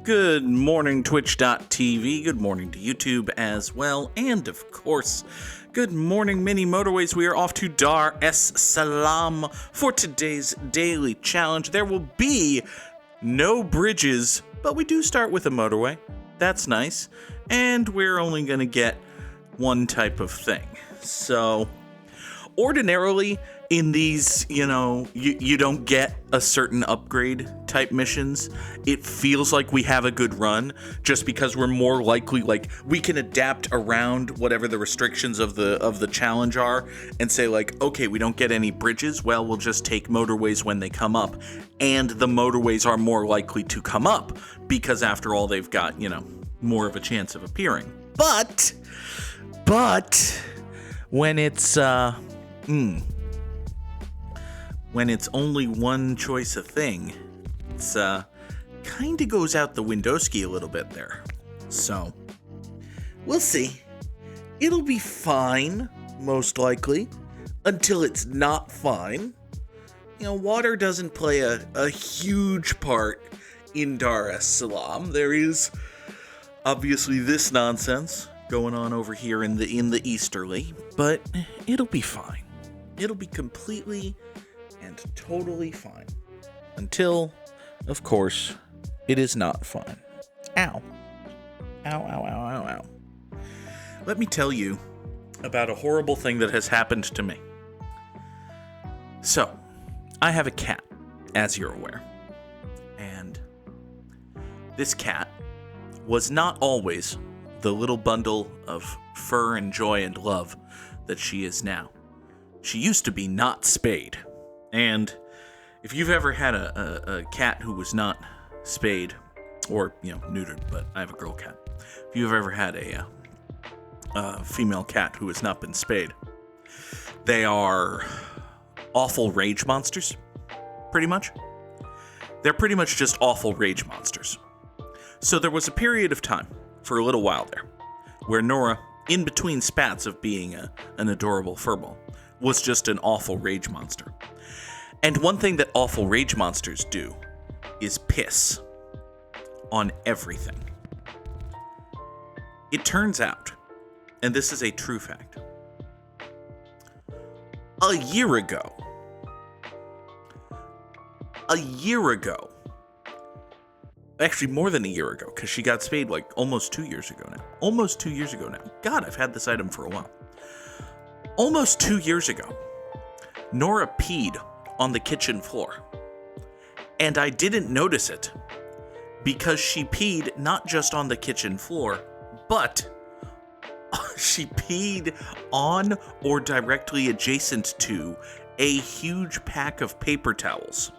Good morning, Twitch.tv. Good morning to YouTube as well. And of course, good morning, mini Motorways. We are off to Dar es Salaam for today's daily challenge. There will be no bridges, but we do start with a motorway. That's nice. And we're only going to get one type of thing. So, ordinarily, in these, you don't get a certain upgrade type missions. It feels like we have a good run just because we're more likely, we can adapt around whatever the restrictions of the challenge are and say okay, we don't get any bridges. Well, we'll just take motorways when they come up, and the motorways are more likely to come up because after all, they've got, more of a chance of appearing. But when it's, when it's only one choice a thing, it's kind of goes out the windowski a little bit there. So, we'll see. It'll be fine, most likely, until it's not fine. Water doesn't play a huge part in Dar es Salaam. There is obviously this nonsense going on over here in the easterly, but it'll be fine. It'll be completely and totally fine. Until, of course, it is not fine. Ow. Ow, ow, ow, ow, ow. Let me tell you about a horrible thing that has happened to me. So, I have a cat, as you're aware. And this cat was not always the little bundle of fur and joy and love that she is now. She used to be not spayed. And if you've ever had a cat who was not spayed, or, neutered, but I have a girl cat. If you've ever had a female cat who has not been spayed, they are awful rage monsters, pretty much. They're pretty much just awful rage monsters. So there was a period of time, for a little while there, where Nora, in between spats of being an adorable furball, was just an awful rage monster. And one thing that awful rage monsters do is piss on everything. It turns out, and this is a true fact, a year ago, actually more than a year ago, because she got spayed almost 2 years ago now. God, I've had this item for a while. Almost 2 years ago, Nora peed on the kitchen floor. And I didn't notice it because she peed not just on the kitchen floor, but she peed on or directly adjacent to a huge pack of paper towels.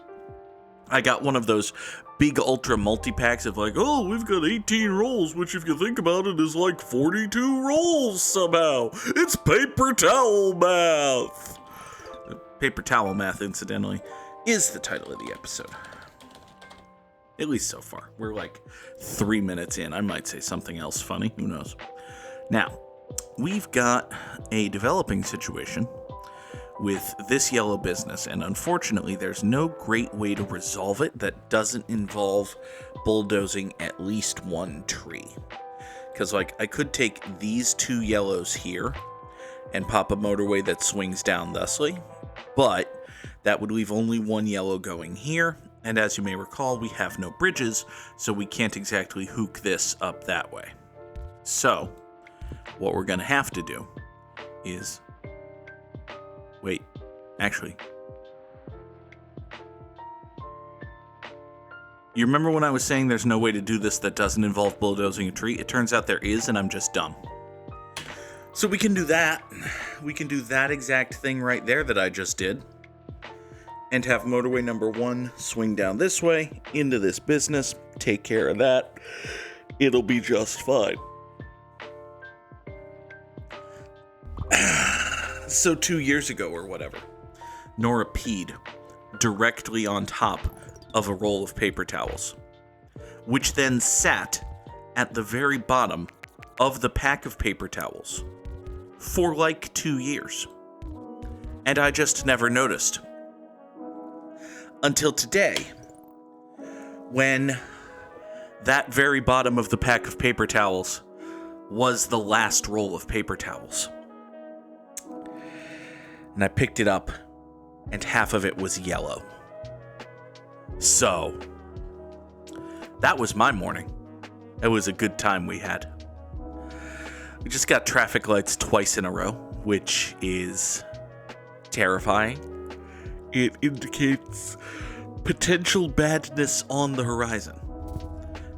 I got one of those big ultra multi-packs of we've got 18 rolls, which if you think about it is 42 rolls somehow. It's paper towel math. Paper towel math, incidentally, is the title of the episode. At least so far. We're 3 minutes in. I might say something else funny. Who knows? Now, we've got a developing situation with this yellow business, and unfortunately, there's no great way to resolve it that doesn't involve bulldozing at least one tree. Because, I could take these two yellows here and pop a motorway that swings down thusly, but that would leave only one yellow going here, and as you may recall, we have no bridges, so we can't exactly hook this up that way. So, what we're going to have to do is... Wait, actually... You remember when I was saying there's no way to do this that doesn't involve bulldozing a tree? It turns out there is, and I'm just dumb. So we can do that. We can do that exact thing right there that I just did. And have motorway number 1 swing down this way, into this business, take care of that. It'll be just fine. So 2 years ago or whatever, Nora peed directly on top of a roll of paper towels, which then sat at the very bottom of the pack of paper towels for 2 years. And I just never noticed. Until today, when that very bottom of the pack of paper towels was the last roll of paper towels. And I picked it up, and half of it was yellow. So, that was my morning. It was a good time we had. We just got traffic lights twice in a row, which is terrifying. It indicates potential badness on the horizon.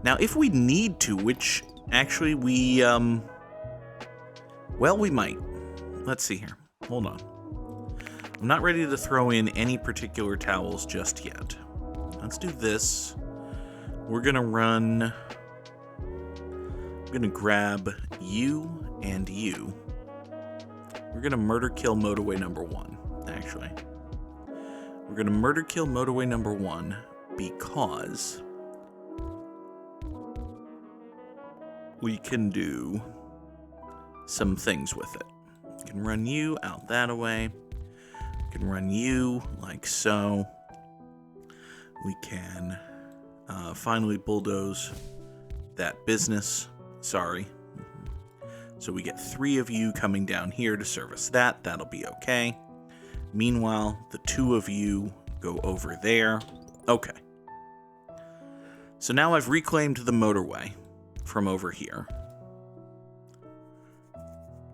Now, if we need to, which actually we might. Let's see here. Hold on. I'm not ready to throw in any particular towels just yet. Let's do this. We're gonna run... I'm gonna grab you and you. We're gonna murder kill motorway number 1, actually. We're gonna murder kill motorway number 1 because we can do some things with it. We can run you out that way. We can run you like so. We can finally bulldoze that business. Sorry. So we get 3 of you coming down here to service that. That'll be okay. Meanwhile, the 2 of you go over there. Okay. So now I've reclaimed the motorway from over here.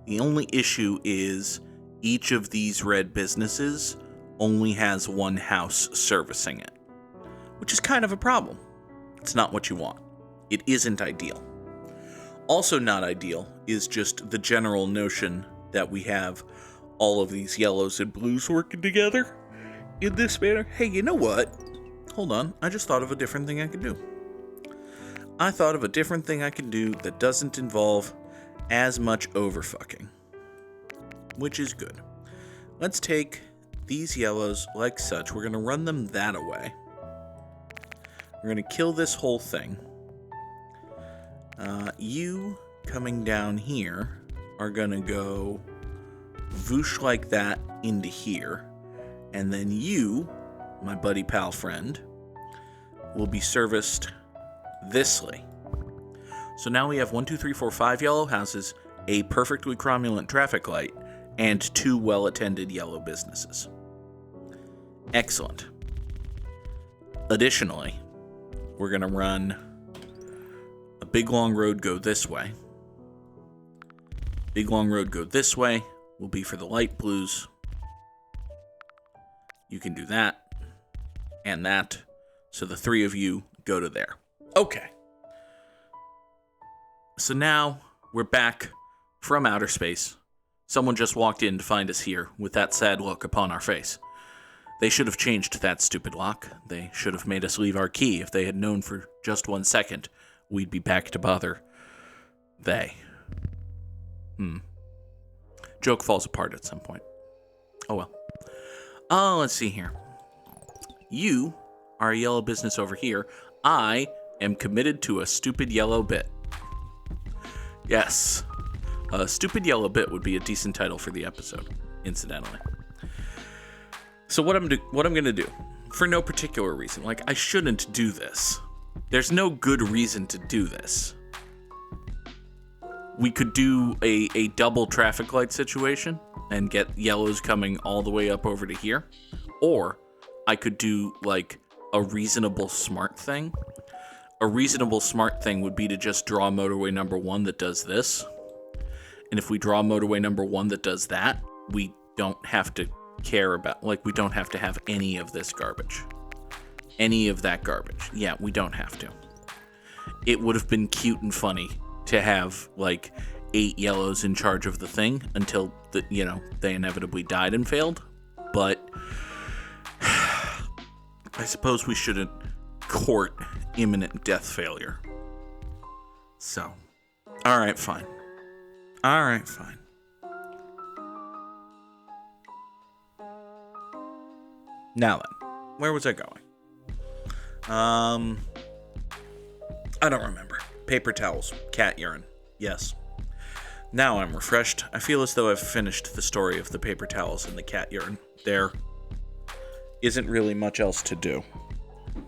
The only issue is each of these red businesses only has one house servicing it, which is kind of a problem. It's not what you want. It isn't ideal. Also not ideal is just the general notion that we have all of these yellows and blues working together in this manner. Hey, you know what? Hold on. I just thought of a different thing I could do. I thought of a different thing I could do that doesn't involve as much overfucking, which is good. Let's take these yellows like such. We're going to run them that away. We're going to kill this whole thing. You coming down here are going to go whoosh like that into here. And then you, my buddy pal friend, will be serviced thisly. So now we have 1, 2, 3, 4, 5 yellow houses, a perfectly cromulent traffic light, and 2 well-attended yellow businesses. Excellent. Additionally, we're going to run a big long road go this way. Big long road go this way will be for the light blues. You can do that and that. So the 3 of you go to there. Okay. So now we're back from outer space. Someone just walked in to find us here with that sad look upon our face. They should have changed that stupid lock. They should have made us leave our key if they had known for just 1 second we'd be back to bother they. Joke falls apart at some point. Oh well. Let's see here. You are a yellow business over here. I am committed to a stupid yellow bit. Yes. A stupid yellow bit would be a decent title for the episode, incidentally. So what I'm going to do, for no particular reason, like I shouldn't do this. There's no good reason to do this. We could do a double traffic light situation and get yellows coming all the way up over to here. Or I could do like a reasonable smart thing. A reasonable smart thing would be to just draw motorway number 1 that does this. And if we draw motorway number 1 that does that, we don't have to care about, like, we don't have to have any of this garbage. Any of that garbage. Yeah, we don't have to. It would have been cute and funny to have, like, 8 yellows in charge of the thing until, they inevitably died and failed. But I suppose we shouldn't court imminent death failure. So, alright, fine. Alright, fine. Now then, where was I going? I don't remember. Paper towels, cat urine. Yes. Now I'm refreshed. I feel as though I've finished the story of the paper towels and the cat urine. There isn't really much else to do.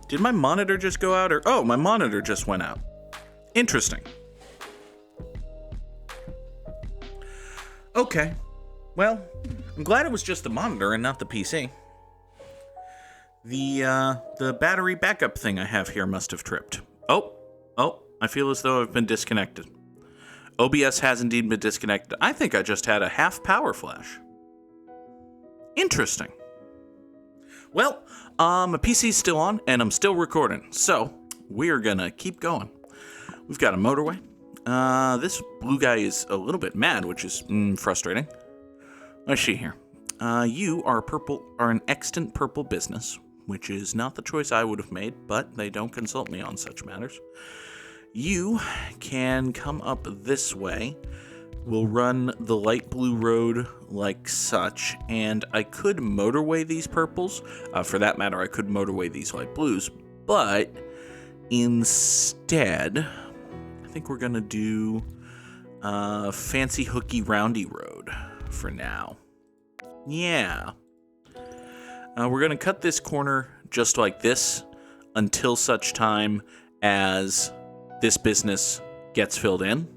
Did my monitor just go out or... Oh, my monitor just went out. Interesting. Okay. Well, I'm glad it was just the monitor and not the PC. The battery backup thing I have here must have tripped. Oh, I feel as though I've been disconnected. OBS has indeed been disconnected. I think I just had a half power flash. Interesting. Well, my PC's still on, and I'm still recording, so we're gonna keep going. We've got a motorway. This blue guy is a little bit mad, which is frustrating. Let's see here. You are an extant purple business, which is not the choice I would have made, but they don't consult me on such matters. You can come up this way. We'll run the light blue road like such, and I could motorway these purples. For that matter, I could motorway these light blues, but instead, I think we're gonna do fancy hooky roundy road for now. Yeah. We're gonna cut this corner just like this until such time as this business gets filled in.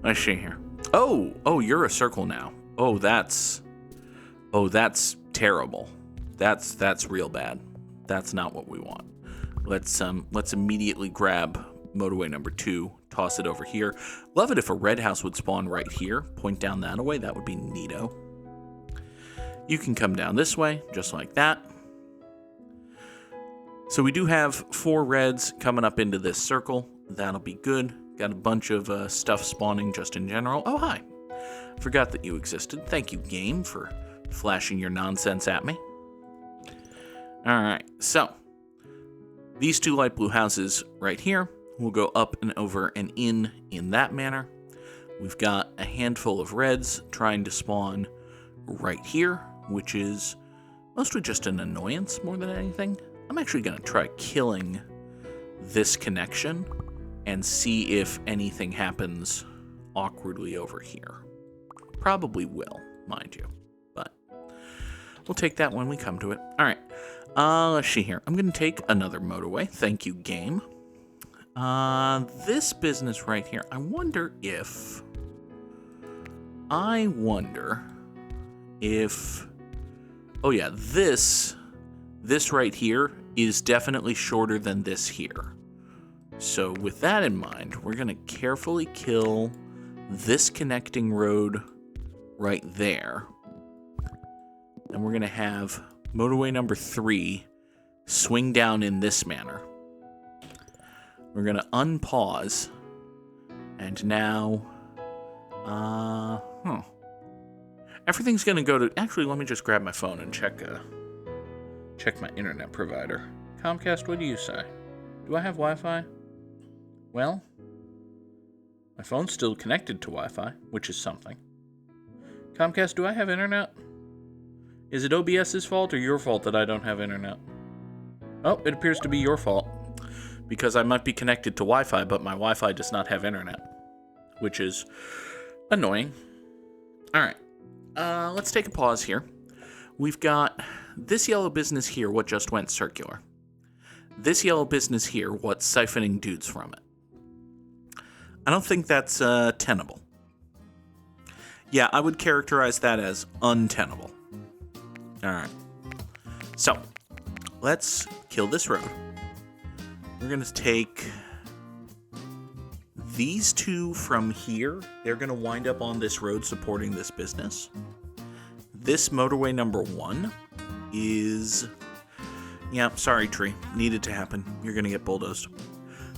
Let's see here. Oh, you're a circle now. Oh, that's terrible. That's real bad. That's not what we want. Let's immediately grab motorway number 2, toss it over here. Love it if a red house would spawn right here. Point down that way. That would be neato. You can come down this way, just like that. So we do have 4 reds coming up into this circle. That'll be good. Got a bunch of stuff spawning just in general. Oh, hi. Forgot that you existed. Thank you, game, for flashing your nonsense at me. All right, so these 2 light blue houses right here will go up and over and in that manner. We've got a handful of reds trying to spawn right here, which is mostly just an annoyance more than anything. I'm actually going to try killing this connection and see if anything happens awkwardly over here. Probably will, mind you, but we'll take that when we come to it. All right, let's see here. I'm going to take another motorway. Thank you, game. This business right here, I wonder if... Oh yeah, this right here is definitely shorter than this here. So with that in mind, we're going to carefully kill this connecting road right there. And we're going to have motorway number 3 swing down in this manner. We're going to unpause. And now... Everything's going to go to... Actually, let me just grab my phone and check my internet provider. Comcast, what do you say? Do I have Wi-Fi? Well, my phone's still connected to Wi-Fi, which is something. Comcast, do I have internet? Is it OBS's fault or your fault that I don't have internet? Oh, it appears to be your fault. Because I might be connected to Wi-Fi, but my Wi-Fi does not have internet. Which is annoying. Alright. Let's take a pause here. We've got this yellow business here, what just went circular. This yellow business here, what's siphoning dudes from it. I don't think that's tenable. Yeah, I would characterize that as untenable. Alright. So, let's kill this road. We're going to take these 2 from here. They're going to wind up on this road supporting this business. This motorway number 1 is... Yeah, sorry, tree. Needed to happen. You're going to get bulldozed.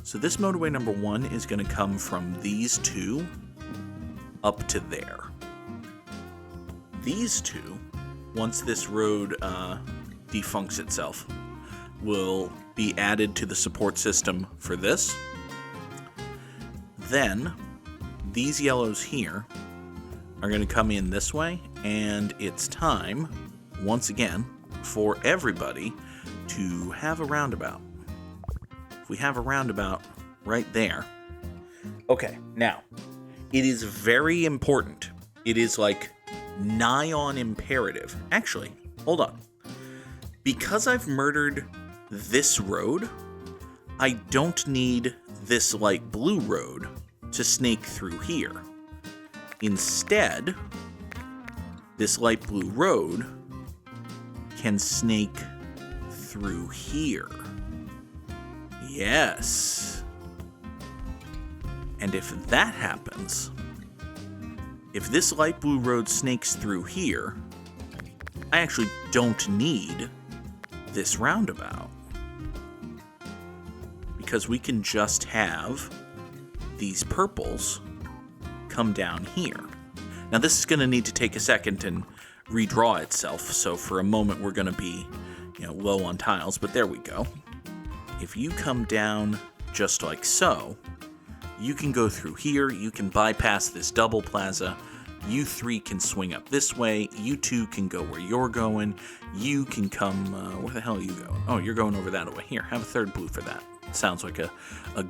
So this motorway number 1 is going to come from these 2 up to there. These 2, once this road defuncts itself, will be added to the support system for this. Then, these yellows here are going to come in this way, and it's time, once again, for everybody to have a roundabout. If we have a roundabout right there. Okay, now, it is very important. It is like nigh on imperative. Actually, hold on. Because I've murdered this road, I don't need this light blue road to snake through here. Instead, this light blue road can snake through here. Yes. And if that happens, if this light blue road snakes through here, I actually don't need this roundabout. Because we can just have these purples come down here. Now this is going to need to take a second and redraw itself, so for a moment we're going to be, low on tiles, but there we go. If you come down just like so, you can go through here, you can bypass this double plaza, you three can swing up this way, you two can go where you're going, you can come, where the hell are you going? Oh, you're going over that way. Here, have a third blue for that. Sounds like a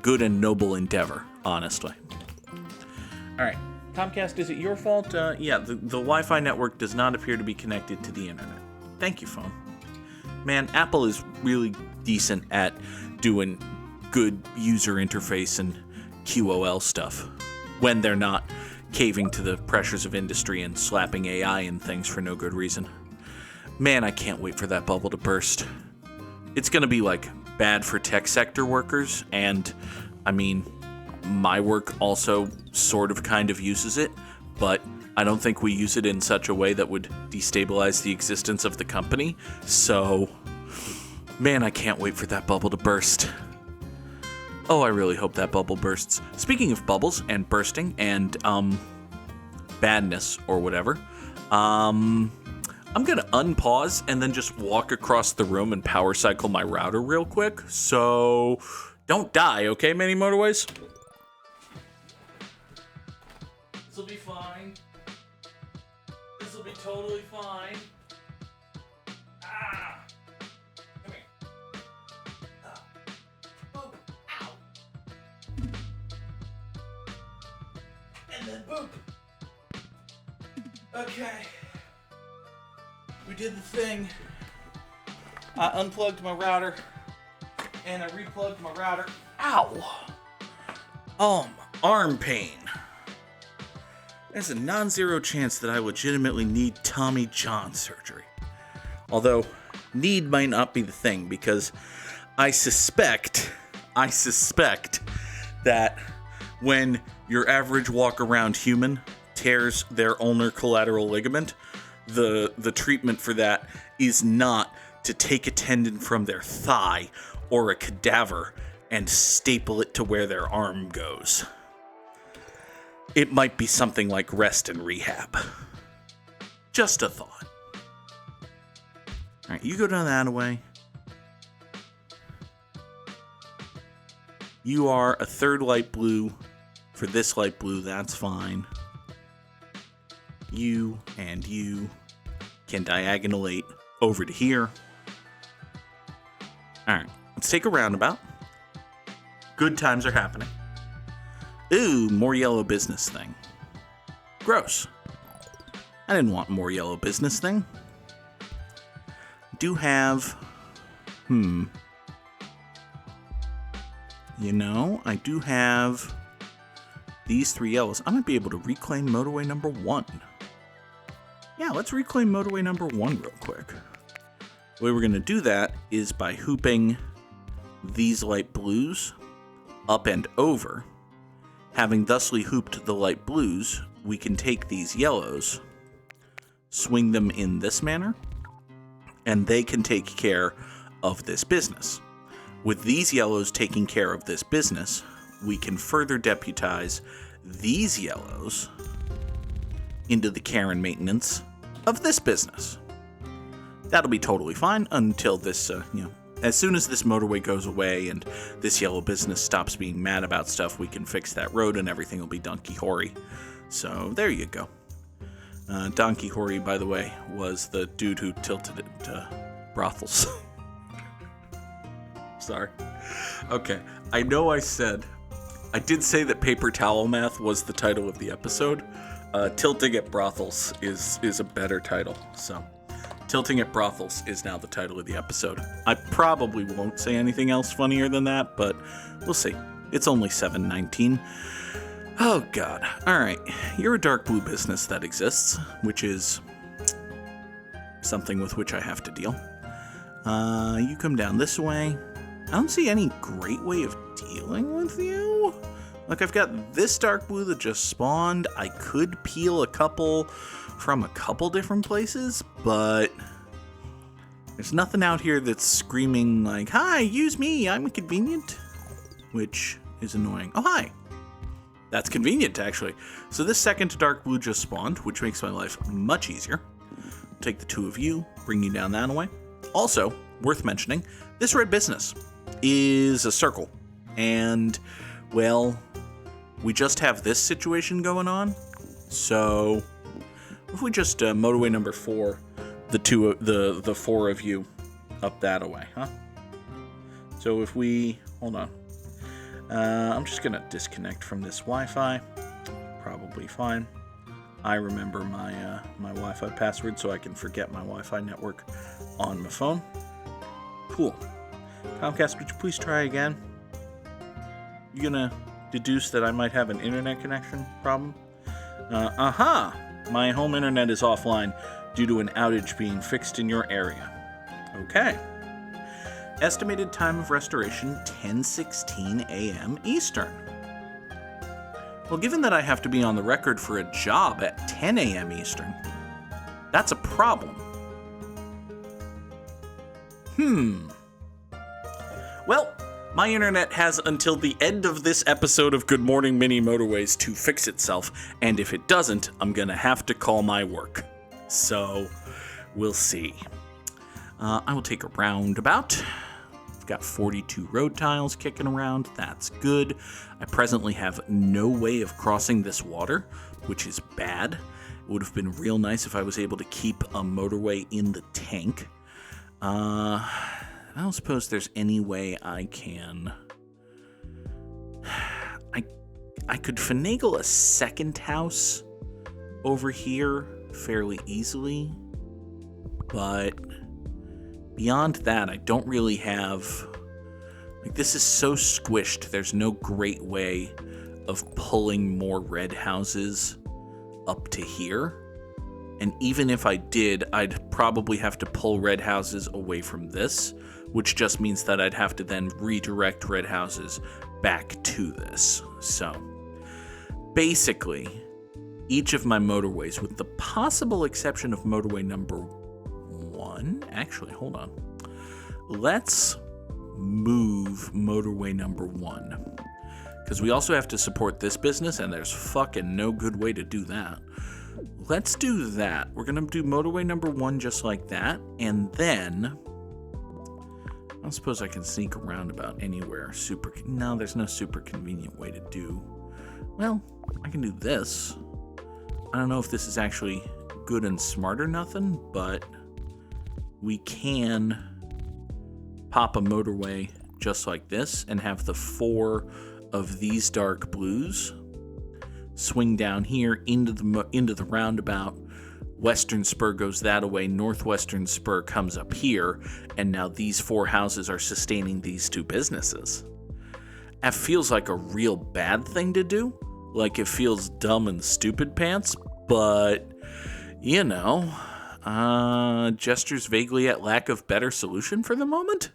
good and noble endeavor, honestly. Alright, Comcast, is it your fault? Yeah, the Wi-Fi network does not appear to be connected to the internet. Thank you, phone. Man, Apple is really decent at doing good user interface and QoL stuff when they're not caving to the pressures of industry and slapping AI and things for no good reason. Man, I can't wait for that bubble to burst. It's gonna be like bad for tech sector workers, and I mean, my work also sort of kind of uses it, but I don't think we use it in such a way that would destabilize the existence of the company. So, man, I can't wait for that bubble to burst. Oh, I really hope that bubble bursts. Speaking of bubbles and bursting and, badness or whatever, I'm gonna unpause and then just walk across the room and power cycle my router real quick. So, don't die, okay, Many Motorways? This'll be fine. This'll be totally fine. Ah! Come here. Boop. Ow. And then boop. Okay. We did the thing. I unplugged my router. And I replugged my router. Ow! Oh, my arm pain. There's a non-zero chance that I legitimately need Tommy John surgery. Although, need might not be the thing, because I suspect that when your average walk-around human tears their ulnar collateral ligament, the treatment for that is not to take a tendon from their thigh or a cadaver and staple it to where their arm goes. It might be something like rest and rehab. Just a thought. Alright, you go down that way. You are a third light blue for this light blue, that's fine. You and you can diagonalate over to here. Alright, let's take a roundabout. Good times are happening. Ooh, more yellow business thing. Gross. I didn't want more yellow business thing. Do have... I do have these three yellows. I might be able to reclaim motorway number 1. Yeah, let's reclaim motorway number 1 real quick. The way we're going to do that is by hooping these light blues up and over. Having thusly hooped the light blues, we can take these yellows, swing them in this manner, and they can take care of this business. With these yellows taking care of this business, we can further deputize these yellows into the care and maintenance of this business. That'll be totally fine until this, as soon as this motorway goes away and this yellow business stops being mad about stuff, we can fix that road and everything will be donkey-hory. So, there you go. Donkey-hory, by the way, was the dude who tilted it to Brothels. Sorry. Okay, I know I did say that Paper Towel Math was the title of the episode. Tilting at Brothels is a better title, so... Tilting at Brothels is now the title of the episode. I probably won't say anything else funnier than that, but we'll see. It's only 7:19. Oh, God. All right. You're a dark blue business that exists, which is something with which I have to deal. You come down this way. I don't see any great way of dealing with you. Like, I've got this dark blue that just spawned. I could peel a couple from a couple different places, but there's nothing out here that's screaming like, "Hi, use me, I'm convenient," which is annoying. Oh, hi. That's convenient, actually. So this second dark blue just spawned, which makes my life much easier. Take the two of you, bring you down that way. Also, worth mentioning, this red business is a circle. And, well, we just have this situation going on. So if we just motorway number 4, the 4 of you up that away, huh? So if we, hold on. I'm just gonna disconnect from this Wi-Fi. Probably fine. I remember my Wi-Fi password so I can forget my Wi-Fi network on my phone. Cool. Comcast, would you please try again? You gonna deduce that I might have an internet connection problem? My home internet is offline due to an outage being fixed in your area. Okay. Estimated time of restoration, 10:16 a.m. Eastern. Well, given that I have to be on the record for a job at 10 a.m. Eastern, that's a problem. Well, my internet has until the end of this episode of Good Morning Mini Motorways to fix itself, and if it doesn't, I'm gonna have to call my work. So, we'll see. I will take a roundabout. I've got 42 road tiles kicking around. That's good. I presently have no way of crossing this water, which is bad. It would have been real nice if I was able to keep a motorway in the tank. I don't suppose there's any way I can... I could finagle a second house over here fairly easily, but beyond that, I don't really have... Like, this is so squished, there's no great way of pulling more red houses up to here. And even if I did, I'd probably have to pull red houses away from this, which just means that I'd have to then redirect red houses back to this. So, basically, each of my motorways, with the possible exception of motorway number 1, actually, hold on. Let's move motorway number 1. Because we also have to support this business, and there's fucking no good way to do that. Let's do that. We're going to do motorway number 1 just like that, and then... I don't suppose I can sneak around about anywhere. No, there's no super convenient way to do... Well, I can do this. I don't know if this is actually good and smart or nothing, but we can pop a motorway just like this and have the 4 of these dark blues swing down here into the roundabout. Western spur goes that way, northwestern spur comes up here, and now these 4 houses are sustaining these 2 businesses. That feels like a real bad thing to do. Like, it feels dumb and stupid pants, but, you know, gestures vaguely at lack of better solution for the moment.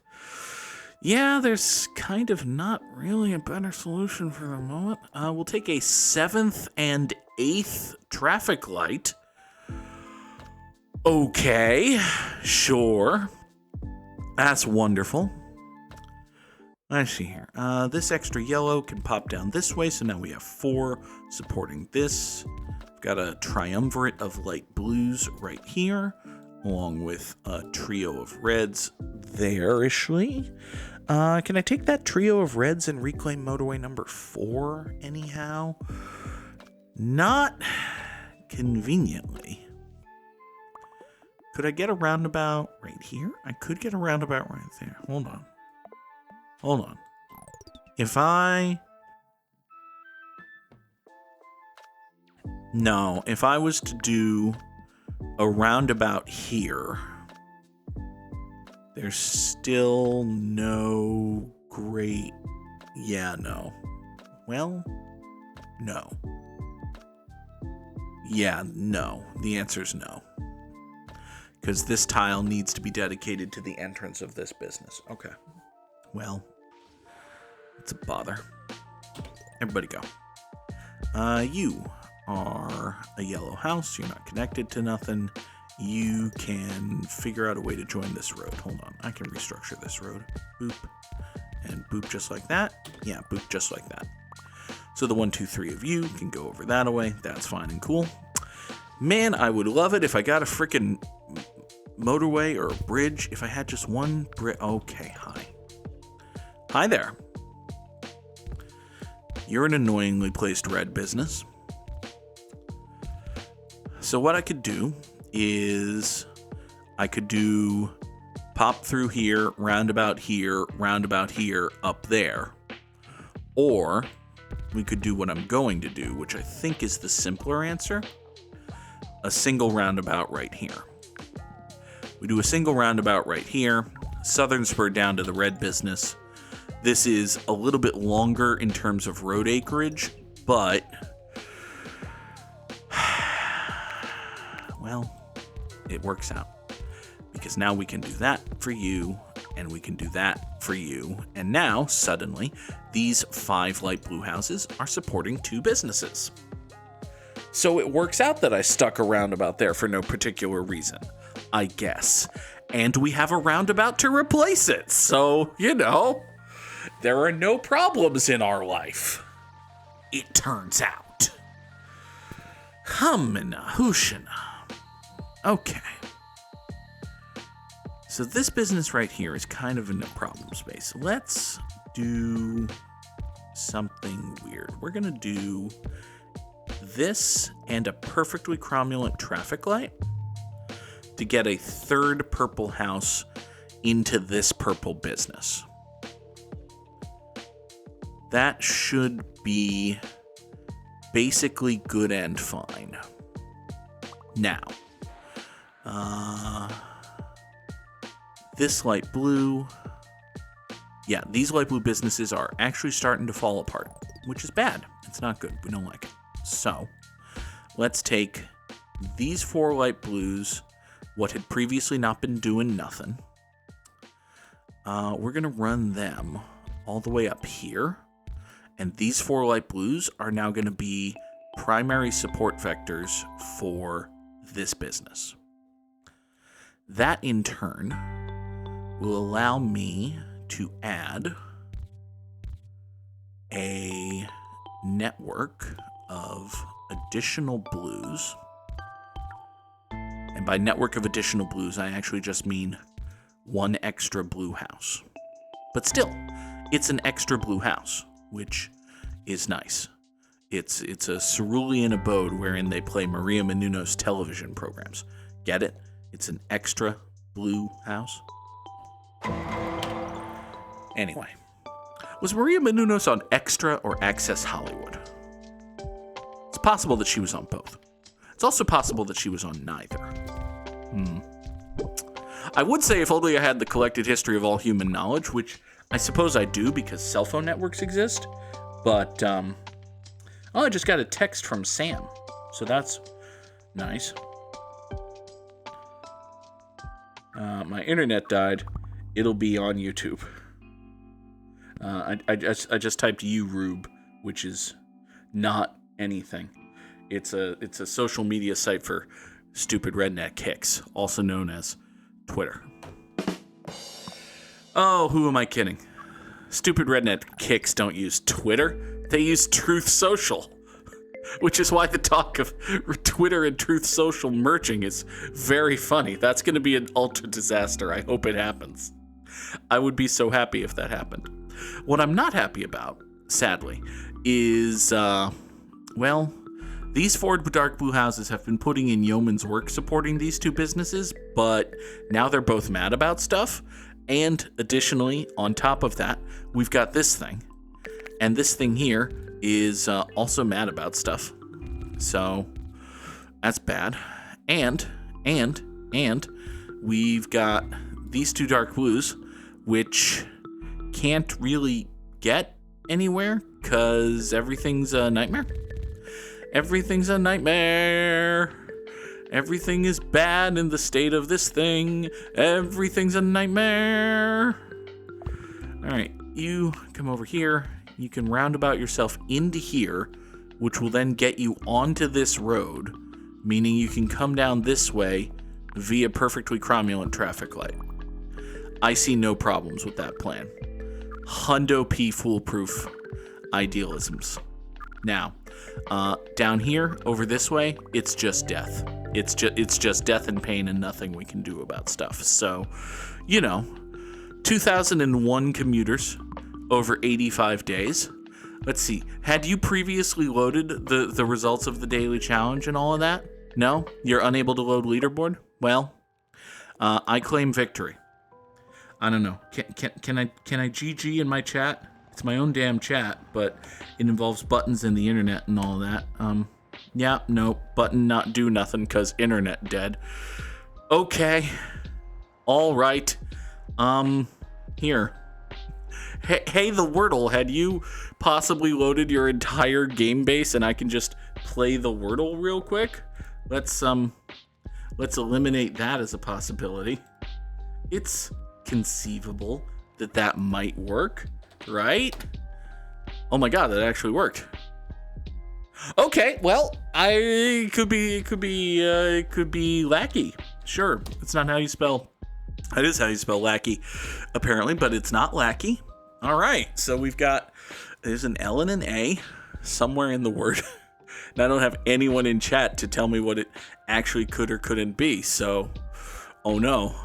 Yeah, there's kind of not really a better solution for the moment. We'll take a 7th and 8th traffic light. Okay, sure. That's wonderful. Let's see here. This extra yellow can pop down this way, so now we have 4 supporting this. We've got a triumvirate of light blues right here, along with a trio of reds there-ishly. Can I take that trio of reds and reclaim motorway number 4 anyhow? Not conveniently. Could I get a roundabout right here? I could get a roundabout right there. Hold on. If I was to do a roundabout here, There's still no great... Yeah, no. Well, no. Yeah, no. The answer is no. Because this tile needs to be dedicated to the entrance of this business. Okay. Well, it's a bother. Everybody go. You are a yellow house. You're not connected to nothing. You can figure out a way to join this road. Hold on. I can restructure this road. Boop. And boop just like that. Yeah, boop just like that. So the 1, 2, 3 of you can go over that away. That's fine and cool. Man, I would love it if I got a freaking motorway or a bridge. If I had just one bridge. Okay, hi. Hi there. You're an annoyingly placed red business. So what I could do is I could do pop through here, roundabout here, up there. Or we could do what I'm going to do, which I think is the simpler answer. A single roundabout right here. We do a single roundabout right here. Southern spur down to the red business. This is a little bit longer in terms of road acreage, but... well, it works out. Because now we can do that for you, and we can do that for you. And now, suddenly, these 5 light blue houses are supporting 2 businesses. So it works out that I stuck a roundabout there for no particular reason, I guess. And we have a roundabout to replace it. So, there are no problems in our life. It turns out. Hummina, hooshina. Okay. So this business right here is kind of in the problem space. Let's do something weird. We're going to do this and a perfectly cromulent traffic light to get a 3rd purple house into this purple business. That should be basically good and fine. Now, this light blue, yeah, these light blue businesses are actually starting to fall apart, which is bad. It's not good. We don't like it. So, let's take these 4 light blues, what had previously not been doing nothing. We're going to run them all the way up here. And these 4 light blues are now going to be primary support vectors for this business. That, in turn, will allow me to add a network of additional blues. And by network of additional blues, I actually just mean 1 extra blue house. But still, it's an extra blue house, which is nice. It's a cerulean abode wherein they play Maria Menounos television programs. Get it? It's an extra blue house. Anyway, was Maria Menounos on Extra or Access Hollywood? It's possible that she was on both. It's also possible that she was on neither. I would say if only I had the collected history of all human knowledge, which I suppose I do because cell phone networks exist, but, I just got a text from Sam, so that's nice. My internet died. It'll be on YouTube. I just typed Rube, which is not anything. It's a social media site for stupid redneck kicks, also known as Twitter. Oh, who am I kidding? Stupid redneck kicks don't use Twitter. They use Truth Social, which is why the talk of Twitter and Truth Social merging is very funny. That's going to be an ultra disaster. I hope it happens. I would be so happy if that happened. What I'm not happy about, sadly, is, these 4 dark blue houses have been putting in yeoman's work supporting these 2 businesses, but now they're both mad about stuff. And additionally, on top of that, we've got this thing. And this thing here is also mad about stuff. So that's bad. And we've got these two dark blues, which can't really get anywhere because everything's a nightmare. Everything's a nightmare. Everything is bad in the state of this thing. Everything's a nightmare. All right, you come over here. You can roundabout yourself into here, which will then get you onto this road, meaning you can come down this way via perfectly cromulent traffic light. I see no problems with that plan. Hundo P foolproof idealisms. Now, down here, over this way, it's just death. It's just death and pain and nothing we can do about stuff. So, 2001 commuters over 85 days. Let's see. Had you previously loaded the results of the daily challenge and all of that? No? You're unable to load leaderboard? Well, I claim victory. I don't know. Can I GG in my chat? It's my own damn chat, but it involves buttons and the internet and all that. Yeah, no, button not do nothing because internet dead. Okay. All right. Here. Hey, the Wordle, had you possibly loaded your entire game base and I can just play the Wordle real quick? Let's eliminate that as a possibility. It's conceivable that might work, right? Oh my god, that actually worked. Okay, well, it could be lackey. Sure, it's not how you spell. That is how you spell lackey, apparently, but it's not lackey. All right, so there's an L and an A somewhere in the word. And I don't have anyone in chat to tell me what it actually could or couldn't be. So, oh no,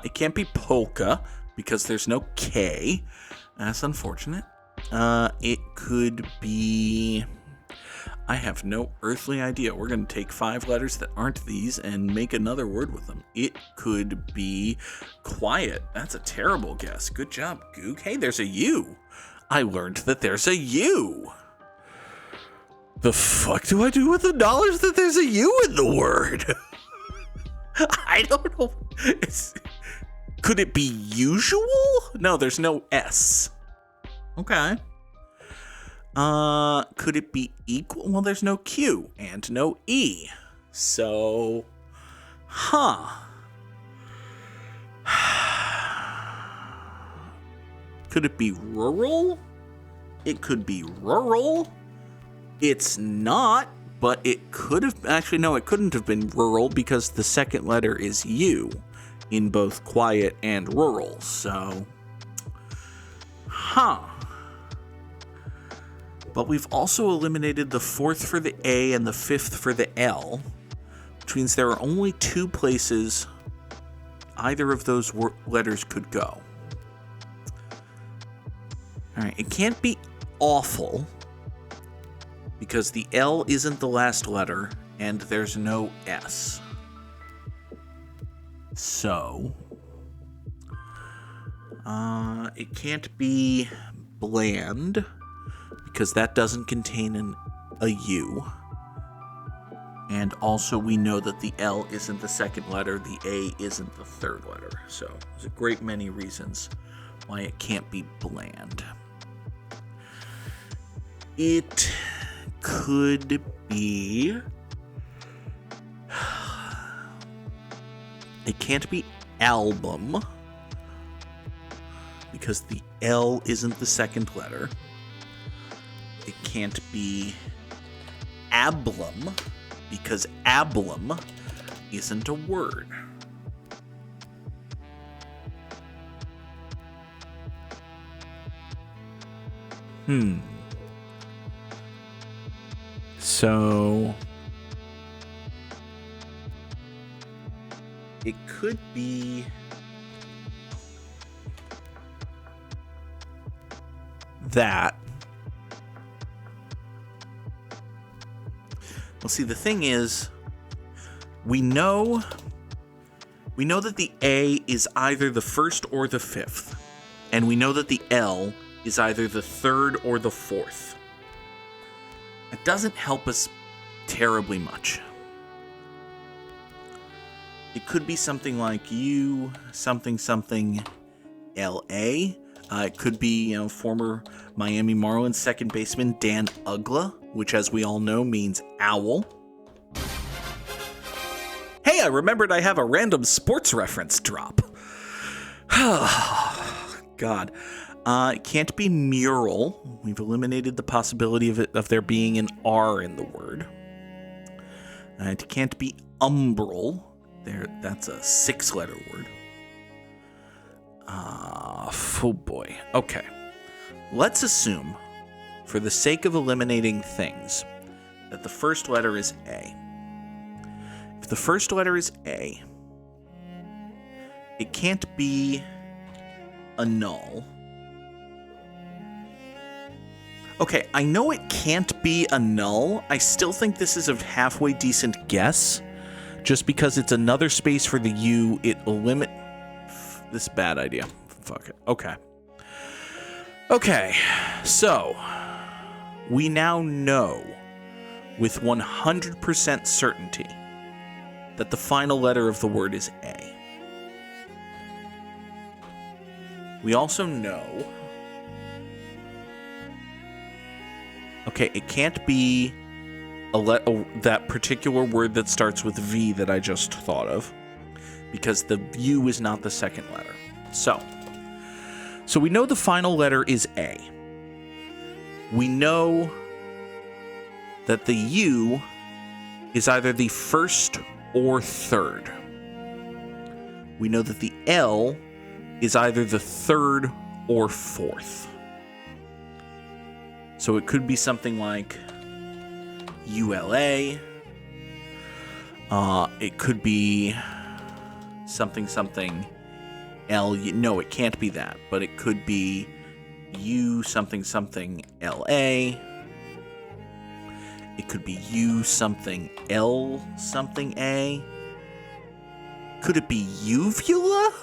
it can't be polka because there's no K. That's unfortunate. It could be... I have no earthly idea. We're going to take 5 letters that aren't these and make another word with them. It could be quiet. That's a terrible guess. Good job, Goog. Hey, there's a U. I learned that there's a U. The fuck do I do with the knowledge that there's a U in the word? I don't know. Could it be usual? No, there's no S. Okay. Could it be equal? Well, there's no Q and no E. So, Could it be rural? It could be rural. It's not, but it could have... Actually, no, it couldn't have been rural because the second letter is U in both quiet and rural. So, But we've also eliminated the 4th for the A and the 5th for the L, which means there are only 2 places either of those letters could go. All right, it can't be awful because the L isn't the last letter and there's no S. So, it can't be bland because that doesn't contain a U. And also we know that the L isn't the second letter, the A isn't the third letter. So there's a great many reasons why it can't be bland. It could be... It can't be album because the L isn't the second letter. It can't be ablum because ablum isn't a word. So it could be that. Well, see, the thing is, we know that the A is either the 1st or the 5th, and we know that the L is either the 3rd or the 4th. It doesn't help us terribly much. It could be something like U something something LA. It could be, former Miami Marlins second baseman Dan Uggla, which, as we all know, means owl. Hey, I remembered I have a random sports reference drop. God. It can't be mural. We've eliminated the possibility of there being an R in the word. It can't be umbral. That's a 6-letter word. Oh boy. Okay. Let's assume, for the sake of eliminating things, that the first letter is A. If the first letter is A, it can't be a null. Okay, I know it can't be a null. I still think this is a halfway decent guess. Just because it's another space for the U, it eliminates... This is a bad idea. Fuck it. Okay. Okay, so we now know with 100% certainty that the final letter of the word is A. We also know... Okay, it can't be that particular word that starts with V that I just thought of, because the U is not the second letter. So we know the final letter is A. We know that the U is either the first or third. We know that the L is either the third or fourth. So it could be something like ULA. It could be something something L. No, it can't be that. But it could be U something something LA. It could be U something L something A. Could it be uvula?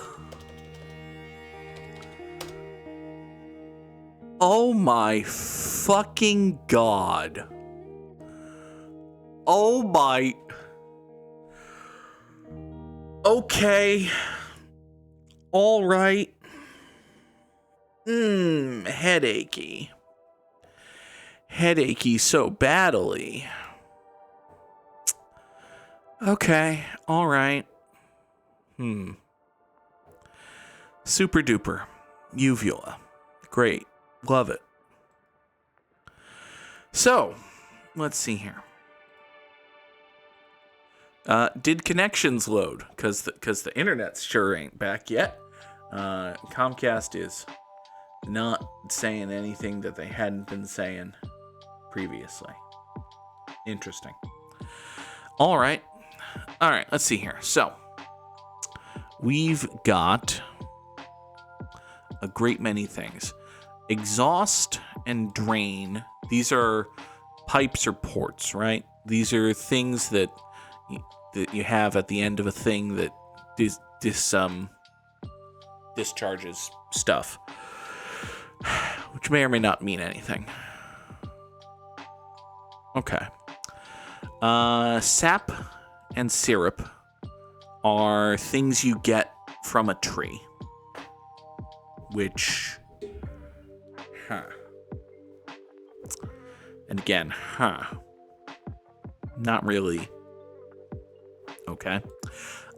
Oh my fucking god. Oh my... Okay. Alright. Headachy. Headachy so badly. Okay, alright. Super duper. Uvula. Great. Love it. So, let's see here. Did connections load? Because the internet sure ain't back yet. Comcast is not saying anything that they hadn't been saying previously. Interesting. All right, let's see here. So, we've got a great many things. Exhaust and drain, these are pipes or ports, right? These are things that you have at the end of a thing that discharges stuff, which may or may not mean anything. Okay. Sap and syrup are things you get from a tree, which... And again, not really. Okay.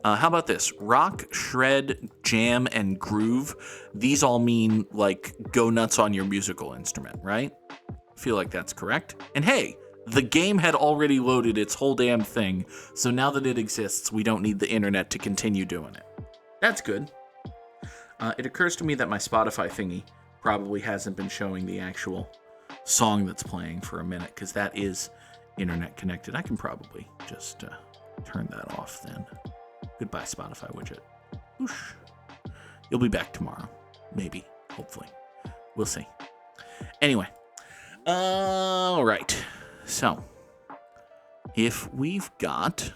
How about this? Rock, shred, jam, and groove. These all mean, like, go nuts on your musical instrument, right? I feel like that's correct. And hey, the game had already loaded its whole damn thing, so now that it exists, we don't need the internet to continue doing it. That's good. It occurs to me that my Spotify thingy probably hasn't been showing the actual song that's playing for a minute, because that is internet connected. I can probably just turn that off then. Goodbye, Spotify widget. Whoosh. You'll be back tomorrow. Maybe. Hopefully. We'll see. Anyway. All right. So, if we've got...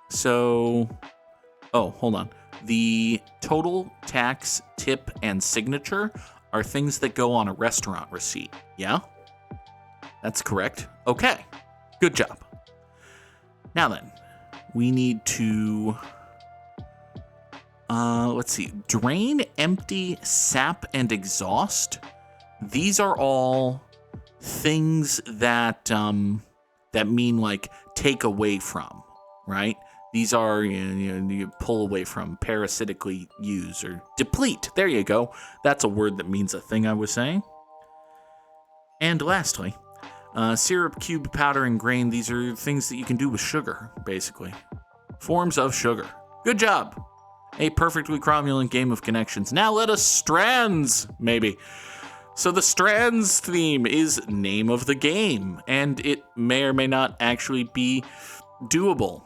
So... Oh, hold on. The total, tax, tip, and signature are things that go on a restaurant receipt. Yeah? That's correct. Okay. Good job. Now then, we need to... let's see. Drain, empty, sap, and exhaust. These are all things that that mean like take away from, right? These are you pull away from, parasitically use, or deplete. There you go. That's a word that means a thing I was saying. And lastly, syrup, cube, powder, and grain. These are things that you can do with sugar, basically. Forms of sugar. Good job. A perfectly cromulent game of connections. Now let us strands, maybe. So the strands theme is name of the game, and it may or may not actually be doable.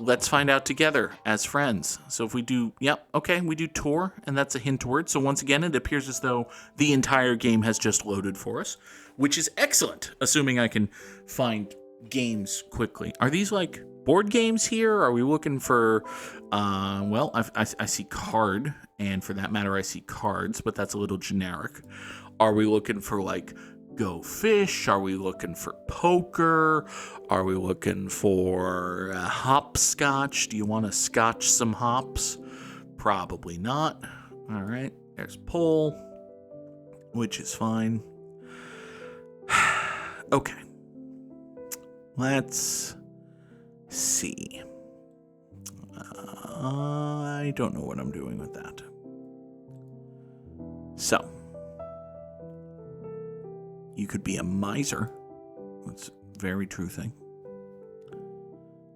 Let's find out together as friends. So if we do, we do tour, and that's a hint word. So once again, it appears as though the entire game has just loaded for us, which is excellent, assuming I can find games quickly. Are these like board games here? Are we looking for, I see card, and for that matter, I see cards, but that's a little generic. Are we looking for like Go Fish? Are we looking for poker? Are we looking for hopscotch? Do you want to scotch some hops? Probably not. All right, there's pole, which is fine. Okay, let's see. I don't know what I'm doing with that. So, you could be a miser. That's a very true thing.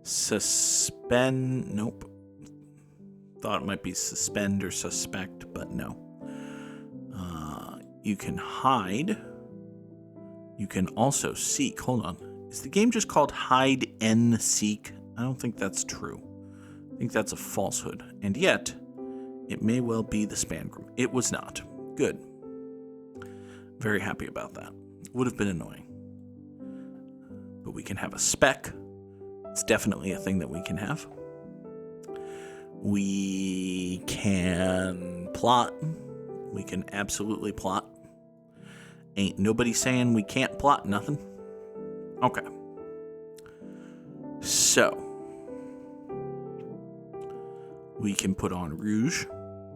Suspend. Nope. Thought it might be suspend or suspect, but no. You can hide. You can also seek. Hold on. Is the game just called hide and seek? I don't think that's true. I think that's a falsehood. And yet, it may well be the span group. It was not. Good. Very happy about that. Would have been annoying. But we can have a spec. It's definitely a thing that we can have. We can plot. We can absolutely plot. Ain't nobody saying we can't plot nothing. Okay. So, we can put on rouge.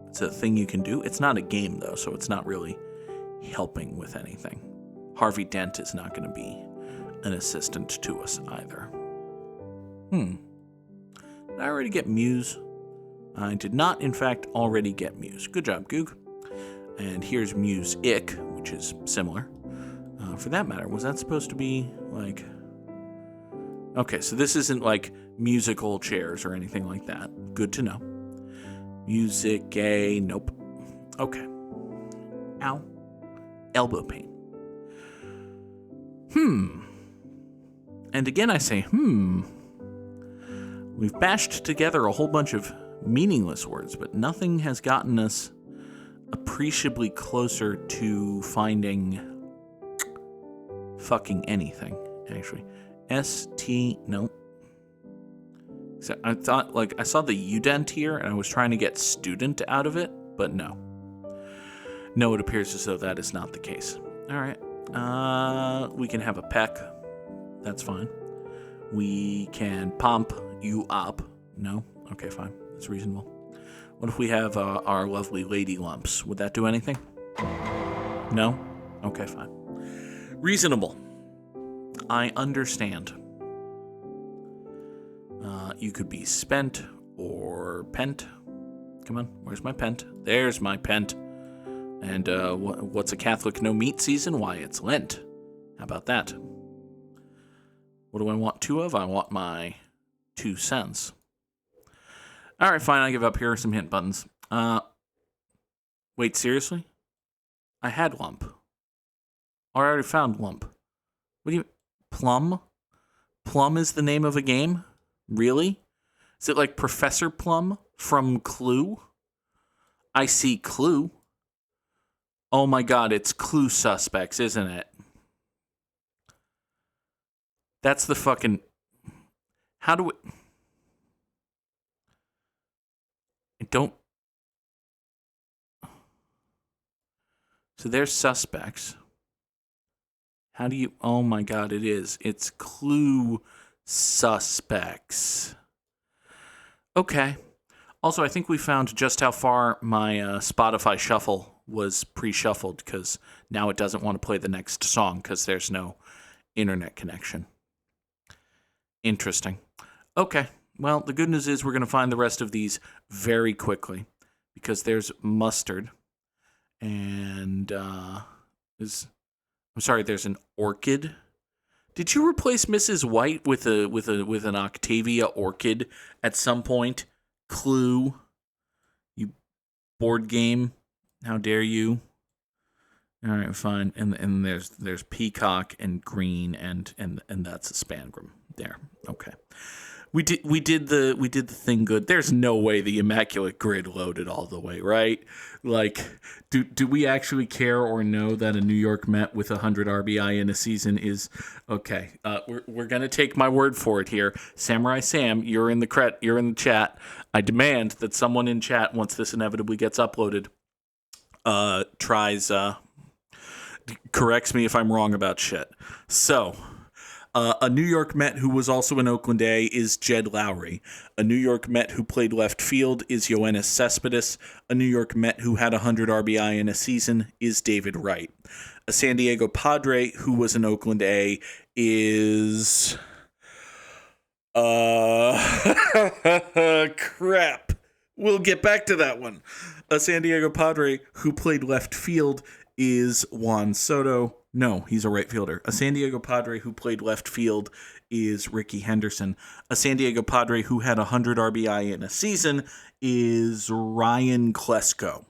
It's a thing you can do. It's not a game, though, so it's not really helping with anything. Harvey Dent is not going to be an assistant to us either. Did I already get Muse? I did not, in fact, already get Muse. Good job, Goog. And here's Muse-ic, which is similar. For that matter, was that supposed to be, like... Okay, so this isn't, like, musical chairs or anything like that. Good to know. Music-a... Nope. Okay. Ow. Elbow pain. And again I say, We've bashed together a whole bunch of meaningless words, but nothing has gotten us appreciably closer to finding fucking anything, actually. Nope. So I thought, like, I saw the udent here, and I was trying to get student out of it, but no. No, it appears as though that is not the case. All right. We can have a peck. That's fine. We can pump you up. No? Okay, fine. That's reasonable. What if we have our lovely lady lumps? Would that do anything? No? Okay, fine. Reasonable. I understand. You could be spent or pent. Come on, where's my pent? There's my pent. And what's a Catholic no-meat season? Why, it's Lent. How about that? What do I want two of? I want my 2 cents. All right, fine, I give up. Here are some hint buttons. Wait, seriously? I had lump. I already found lump. What do you... Plum? Plum is the name of a game? Really? Is it like Professor Plum from Clue? I see Clue. Oh my god, it's Clue Suspects, isn't it? That's the fucking... How do we... I don't... So there's Suspects. How do you... Oh, my God, it is. It's Clue Suspects. Okay. Also, I think we found just how far my Spotify shuffle was pre-shuffled, because now it doesn't want to play the next song because there's no internet connection. Interesting. Okay. Well, the good news is we're going to find the rest of these very quickly, because there's Mustard, and there's an Orchid. Did you replace Mrs. White with an Octavia Orchid at some point? Clue, you board game. How dare you? All right, fine. And there's Peacock and Green and that's a Spangrum there. Okay. We did the thing good. There's no way the Immaculate Grid loaded all the way, right? Like, do we actually care or know that a New York Met with 100 RBI in a season is okay? We're gonna take my word for it here. Samurai Sam, you're in the chat. I demand that someone in chat, once this inevitably gets uploaded, corrects me if I'm wrong about shit. So. A New York Met who was also an Oakland A is Jed Lowry. A New York Met who played left field is Yoenis Cespedes. A New York Met who had 100 RBI in a season is David Wright. A San Diego Padre who was an Oakland A is... crap. We'll get back to that one. A San Diego Padre who played left field is Juan Soto. No, he's a right fielder. A San Diego Padre who played left field is Ricky Henderson. A San Diego Padre who had 100 RBI in a season is Ryan Klesko.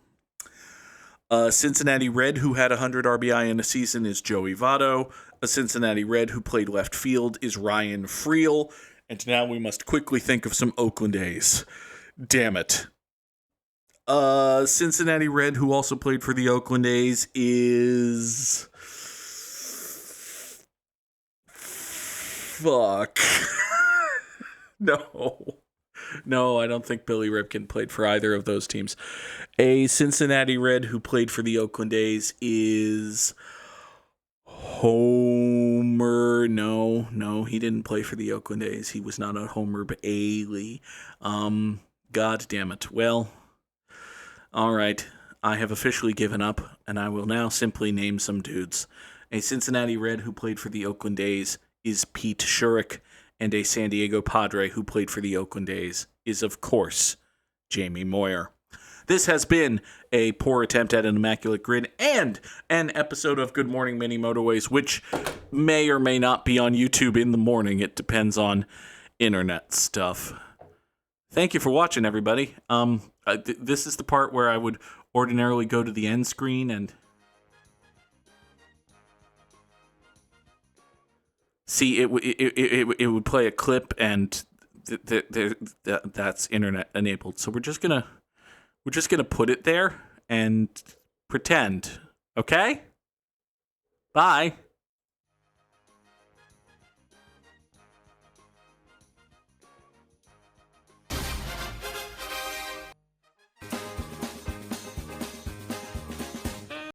A Cincinnati Red who had 100 RBI in a season is Joey Votto. A Cincinnati Red who played left field is Ryan Friel. And now we must quickly think of some Oakland A's. Damn it. Cincinnati Red who also played for the Oakland A's is... Fuck. No, I don't think Billy Ripken played for either of those teams. A Cincinnati Red who played for the Oakland A's is Homer. No, he didn't play for the Oakland A's. He was not a Homer Bailey. God damn it. Well, all right. I have officially given up, and I will now simply name some dudes. A Cincinnati Red who played for the Oakland A's is Pete Shurik, and a San Diego Padre who played for the Oakland A's is, of course, Jamie Moyer. This has been a poor attempt at an Immaculate Grid and an episode of Good Morning Mini Motorways, which may or may not be on YouTube in the morning. It depends on internet stuff. Thank you for watching, everybody. This is the part where I would ordinarily go to the end screen and... See, it would play a clip, and that's internet enabled. So we're just gonna put it there and pretend. Okay? Bye.